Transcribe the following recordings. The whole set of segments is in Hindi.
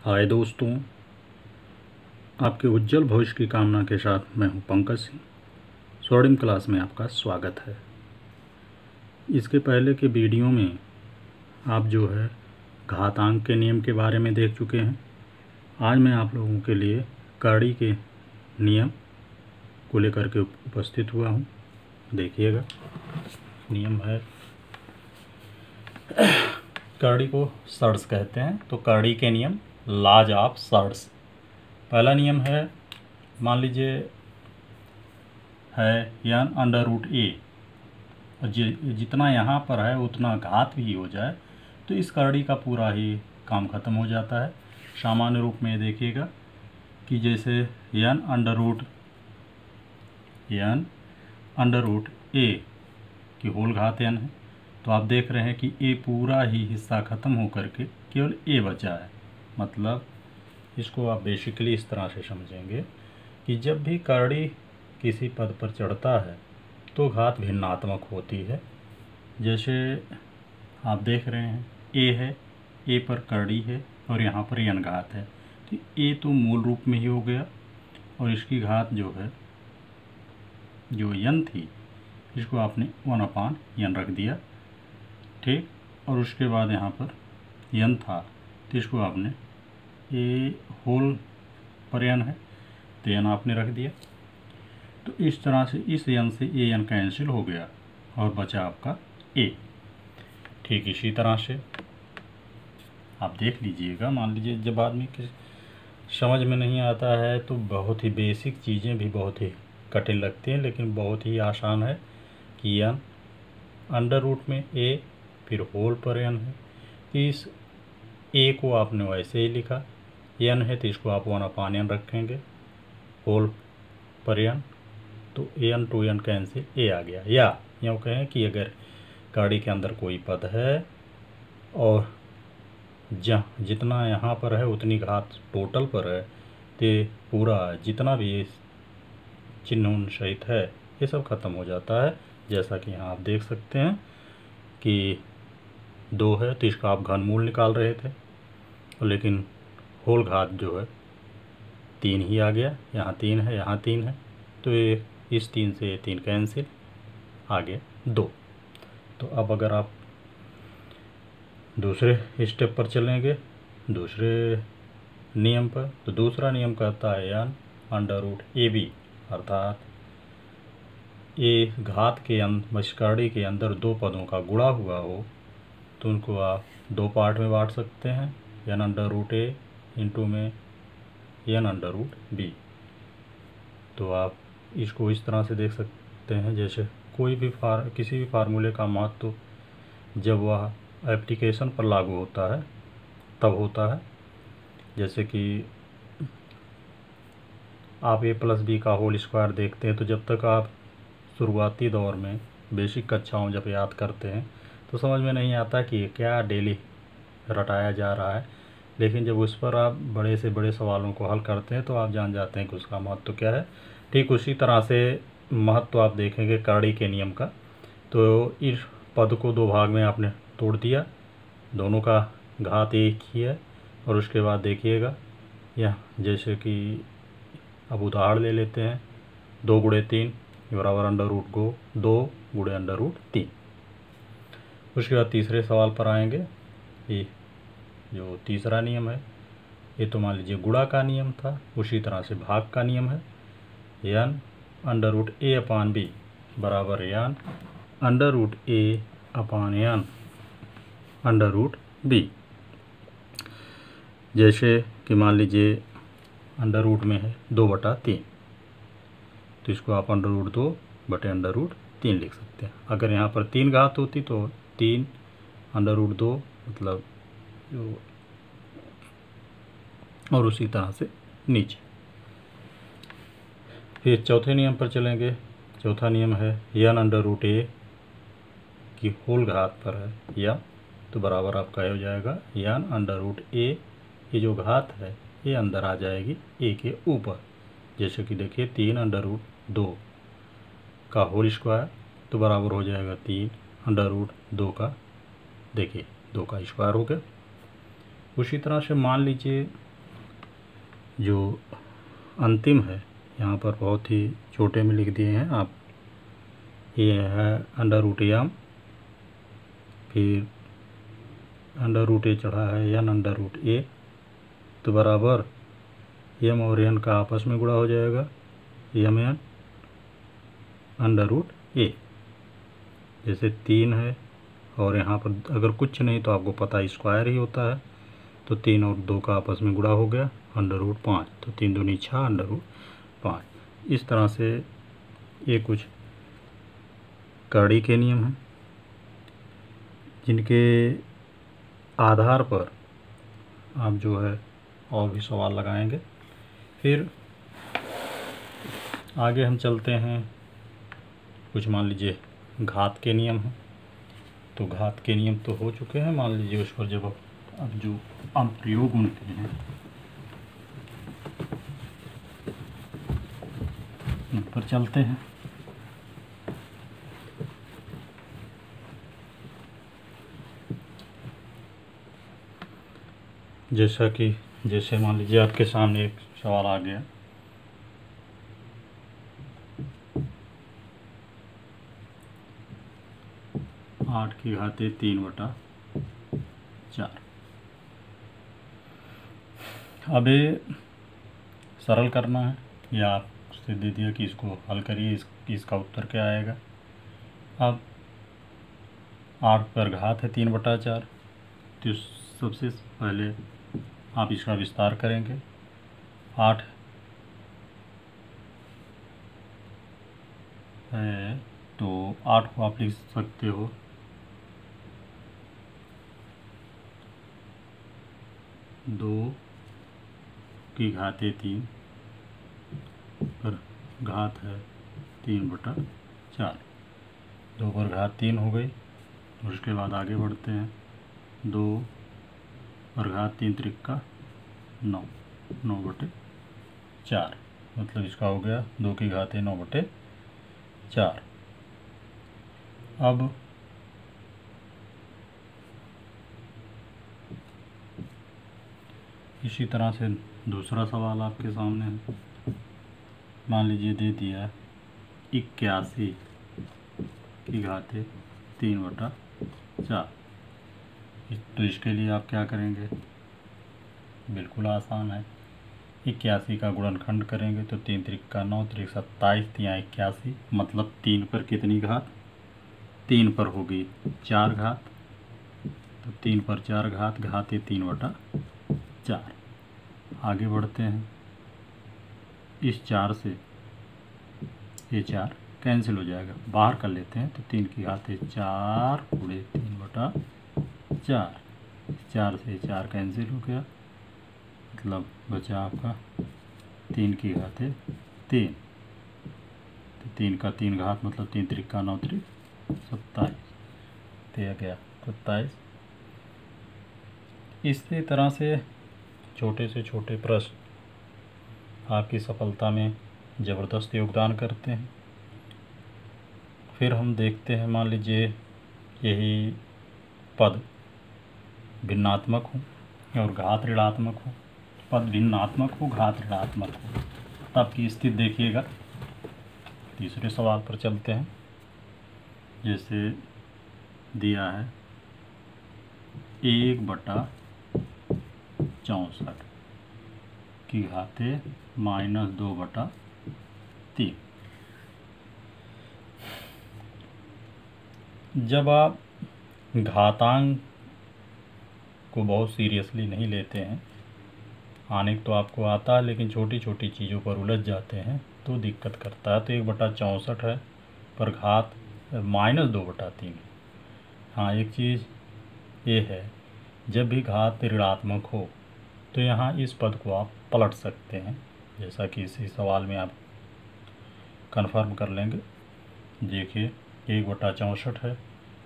हाय दोस्तों, आपके उज्जवल भविष्य की कामना के साथ मैं हूं पंकज सिंह। स्वर्णिम क्लास में आपका स्वागत है। इसके पहले के वीडियो में आप जो है घातांक के नियम के बारे में देख चुके हैं। आज मैं आप लोगों के लिए कड़ी के नियम को लेकर के उपस्थित हुआ हूं। देखिएगा, नियम है, कड़ी को सर्ड्स कहते हैं, तो कड़ी के नियम, लॉज ऑफ सर्ड्स। पहला नियम है, मान लीजिए है n अंडर रूट ए, और जितना यहाँ पर है उतना घात भी हो जाए तो इस कड़ी का पूरा ही काम खत्म हो जाता है। सामान्य रूप में देखिएगा कि जैसे n अंडर रूट ए की होल घात n है, तो आप देख रहे हैं कि ए पूरा ही हिस्सा खत्म होकर के केवल ए बचा है। मतलब इसको आप बेसिकली इस तरह से समझेंगे कि जब भी कड़ी किसी पद पर चढ़ता है तो घात भिन्नात्मक होती है। जैसे आप देख रहे हैं ए है, ए पर कड़ी है और यहाँ पर n घात है, तो ए तो मूल रूप में ही हो गया और इसकी घात जो है जो n थी इसको आपने 1/n रख दिया, ठीक। और उसके बाद यहाँ पर n था तो इसको आपने ए होल पर n है तो n आपने रख दिया। तो इस तरह से इस n से ए n कैंसिल हो गया और बचा आपका a। ठीक इसी तरह से आप देख लीजिएगा, मान लीजिए जब आदमी किसी समझ में नहीं आता है तो बहुत ही बेसिक चीज़ें भी बहुत ही कठिन लगती हैं, लेकिन बहुत ही आसान है कि n अंडर रूट में a फिर होल पर n है। इस a को आपने वैसे ही लिखा, n है तो इसको आप 1/n रखेंगे, होल पर n, तो n to n cancel a आ गया। या यूँ कहें कि अगर कड़ी के अंदर कोई पद है और जितना यहाँ पर है उतनी घात टोटल पर है तो पूरा जितना भी चिन्ह सहित है ये सब खत्म हो जाता है। जैसा कि यहाँ आप देख सकते हैं कि 2 है तो इसका आप घनमूल निकाल रहे थे, लेकिन होल घात जो है 3 ही आ गया। यहाँ 3 है, यहाँ 3 है, तो ये इस 3 से 3 कैंसिल, आ गया 2। तो अब अगर आप दूसरे स्टेप पर चलेंगे, दूसरे नियम पर, तो दूसरा नियम कहता है n under root A B, अर्थात ए घात के कड़ी के अंदर 2 पदों का गुणा हुआ हो तो उनको आप 2 पार्ट में बांट सकते हैं, n अंडर रूट ए इंटू में n अंडर रूट बी। तो आप इसको इस तरह से देख सकते हैं, जैसे कोई भी किसी भी फार्मूले का महत्व जब वह एप्लीकेशन पर लागू होता है तब होता है। जैसे कि आप a प्लस बी का होल स्क्वायर देखते हैं तो जब तक आप शुरुआती दौर में बेसिक कक्षाओं जब याद करते हैं तो समझ में नहीं आता कि क्या डेली रटाया जा रहा है, लेकिन जब उस पर आप बड़े से बड़े सवालों को हल करते हैं तो आप जान जाते हैं कि उसका महत्व क्या है। ठीक उसी तरह से महत्व आप देखेंगे कड़ी के नियम का। तो इस पद को 2 भाग में आपने तोड़ दिया, दोनों का घात एक ही है, और उसके बाद देखिएगा यह जैसे कि अब उदाहरण ले लेते हैं, 2 गुणे 3 बराबर अंडर रूट 2 गुणे अंडर रूट 3। उसके बाद तीसरे सवाल पर आएंगे। ये जो तीसरा नियम है ये तो मान लीजिए गुणा का नियम था, उसी तरह से भाग का नियम है, n under root a upon b बराबर n under root a upon n under root b। जैसे कि मान लीजिए अंडर रूट में है 2/3, तो इसको आप अंडर रूट 2 बटे अंडर रूट 3 लिख सकते हैं। अगर यहाँ पर 3 घात होती तो 3 अंडर रूट 2 मतलब जो, और उसी तरह से नीचे। फिर चौथे नियम पर चलेंगे। चौथा नियम है n अंडर रूट a की होल घात पर है या, तो बराबर आपका हो जाएगा n अंडर रूट a, ये जो घात है ये अंदर आ जाएगी a के ऊपर। जैसे कि देखिए 3 अंडर रूट 2 का होल स्क्वायर तो बराबर हो जाएगा 3 अंडर रूट 2 का, देखिए 2 का स्क्वायर हो गया। उसी तरह से मान लीजिए जो अंतिम है यहाँ पर बहुत ही छोटे में लिख दिए हैं आप। ये है √m, फिर √a चढ़ा है n√a, तो बराबर m और n का आपस में गुणा हो जाएगा mn √a। जैसे 3 है और यहाँ पर अगर कुछ नहीं तो आपको पता स्क्वायर ही होता है, तो 3 और 2 का आपस में गुणा हो गया √5, तो 3 दूनी 6 √5। इस तरह से ये कुछ कड़ी के नियम हैं जिनके आधार पर आप जो है और भी सवाल लगाएंगे। फिर आगे हम चलते हैं, कुछ मान लीजिए घात के नियम हैं। तो घात के नियम तो हो चुके हैं, मान लीजिए उस पर जब अब जो अनुप्रयोग उनके हैं उन पर चलते हैं। जैसे मान लीजिए आपके सामने एक सवाल आ गया, आठ की घाते 3/4। अब ये सरल करना है, या आपसे दे दिया कि इसको हल करिए, इसका उत्तर क्या आएगा। अब 8 पर घात है 3/4, तो सबसे पहले आप इसका विस्तार करेंगे। 8 है तो 8 को आप लिख सकते हो 2 की घाते 3 पर घात है 3/4। 2 पर घात 3 हो गई। उसके बाद आगे बढ़ते हैं, 2 पर घात 3 त्रिका 9, 9/4, मतलब इसका हो गया 2 की घाते 9/4। अब इसी तरह से दूसरा सवाल आपके सामने है। मान लीजिए दे दिया 81 की घाते 3/4, तो इसके लिए आप क्या करेंगे, बिल्कुल आसान है। 81 का गुणनखंड करेंगे तो 3 त्रिका 9, 3 27, 3 81, मतलब 3 पर कितनी घात, 3 पर होगी 4 घात, तो 3 पर 4 घात, घाते 3/4। आगे बढ़ते हैं, इस 4 से ये 4 कैंसिल हो जाएगा, बाहर कर लेते हैं, तो 3 की घाते 4 गुणे 3/4, 4 से 4 कैंसिल हो गया, मतलब बचा आपका 3 की घाते 3, तो 3 का 3 घात मतलब 3 त्रिका 9 त्रिक 27, तो गया 27। इसी तरह से छोटे से छोटे प्रश्न आपकी सफलता में ज़बरदस्त योगदान करते हैं। फिर हम देखते हैं, मान लीजिए यही पद भिन्नात्मक हो और घात ऋणात्मक हो, पद भिन्नात्मक हो, घात ऋणात्मक हो, तब की स्थिति देखिएगा। तीसरे सवाल पर चलते हैं। जैसे दिया है 1/64 की घाते -2/3। जब आप घातांक को बहुत सीरियसली नहीं लेते हैं, आने तो आपको आता है लेकिन छोटी छोटी चीज़ों पर उलझ जाते हैं तो दिक्कत करता है। तो 1/64 है पर घात -2/3 है। हाँ, एक चीज़ ये है, जब भी घात ऋणात्मक हो तो यहाँ इस पद को आप पलट सकते हैं, जैसा कि इसी सवाल में आप कन्फर्म कर लेंगे। देखिए 1/64 है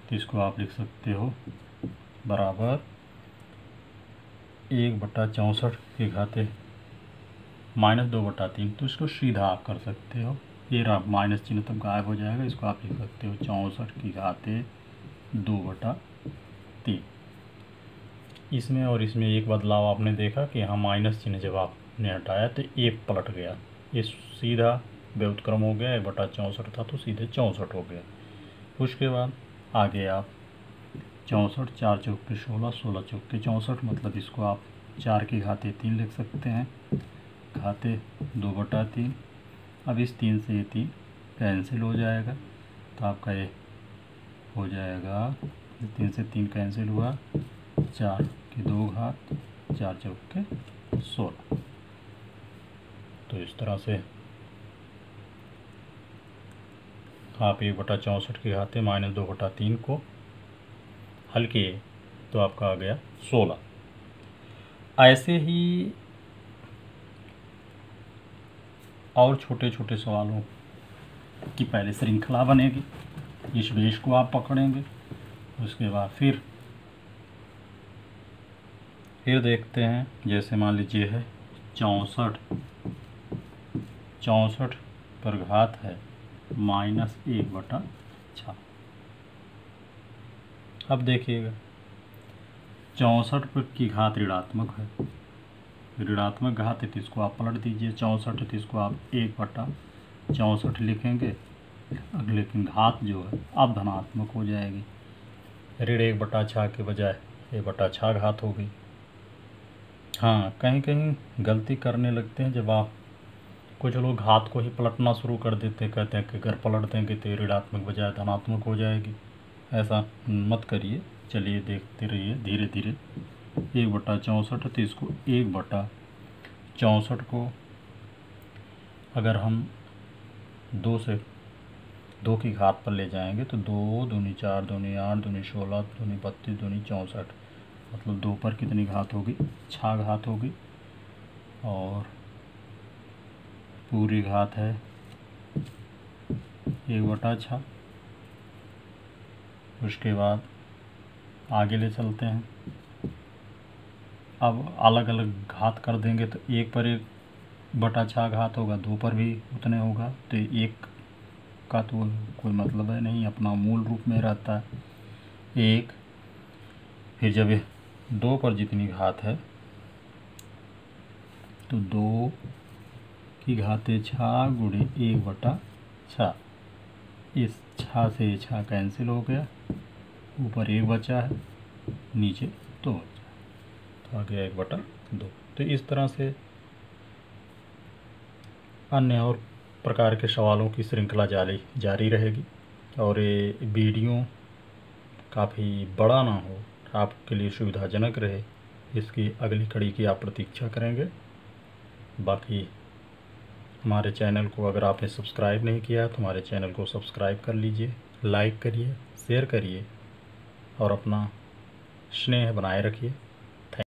तो इसको आप लिख सकते हो बराबर 1/64 की घाते -2/3, तो इसको सीधा आप कर सकते हो, ये माइनस चिन्ह तब गायब हो जाएगा, इसको आप लिख सकते हो 64 की घाते 2/3। इसमें और इसमें एक बदलाव आपने देखा कि यहाँ माइनस चिन्ह जब आप ने हटाया तो 1 पलट गया, ये सीधा व्युत्क्रम हो गया, 1/64 था तो सीधे 64 हो गया। उसके बाद आगे आप 64, 4 चौके 16, 16 चौके 64, मतलब इसको आप 4 की घाते 3 लिख सकते हैं, घाते 2/3। अब इस 3 से ये 3 कैंसिल हो जाएगा, तो आपका ये हो जाएगा, 3 से 3 कैंसिल हुआ, 4 की 2 घात, 4 चौके 16। तो इस तरह से आप 1/64 की घाते -2/3 को हल किए तो आपका आ गया 16। ऐसे ही और छोटे छोटे सवालों की पहले श्रृंखला बनेगी, इस बेस को आप पकड़ेंगे, उसके बाद फिर देखते हैं। जैसे मान लीजिए है 64 पर घात है -1/6। अब देखिएगा 64 पर की घात ऋणात्मक है, ऋणात्मक घात है तो इसको आप पलट दीजिए, 64 है तो इसको आप 1/64 लिखेंगे, लेकिन घात जो है अब धनात्मक हो जाएगी, ऋण 1/6 के बजाय 1/6 घात हो गई। हाँ, कहीं कहीं गलती करने लगते हैं, जब आप कुछ लोग घात को ही पलटना शुरू कर देते हैं, कहते हैं कि अगर पलट देंगे तो ऋणात्मक बजाय धनात्मक हो जाएगी। ऐसा मत करिए, चलिए देखते रहिए धीरे धीरे। 1/64 तो इसको 1/64 को अगर हम 2 की घात पर ले जाएंगे तो 2 दूनी 4, दूनी 8, दूनी 16, दूनी 32, दूनी 64, मतलब 2 पर कितनी घात होगी, 6 घात होगी, और पूरी घात है 1/6। उसके बाद आगे ले चलते हैं, अब अलग अलग घात कर देंगे तो 1 पर 1/6 घात होगा, 2 पर भी उतने होगा, तो 1 का तो कोई मतलब है नहीं, अपना मूल रूप में रहता है 1। फिर जब 2 पर जितनी घात है तो 2 की घाते 6 गुणे 1/6, इस 6 से 6 कैंसिल हो गया, ऊपर 1 बचा है, नीचे 2 बचा है, तो आ गया 1/2। तो इस तरह से अन्य और प्रकार के सवालों की श्रृंखला जारी रहेगी, और ये वीडियो काफ़ी बड़ा ना हो, आपके लिए सुविधाजनक रहे, इसकी अगली कड़ी की आप प्रतीक्षा करेंगे। बाकी हमारे चैनल को अगर आपने सब्सक्राइब नहीं किया तो हमारे चैनल को सब्सक्राइब कर लीजिए, लाइक करिए, शेयर करिए और अपना स्नेह बनाए रखिए।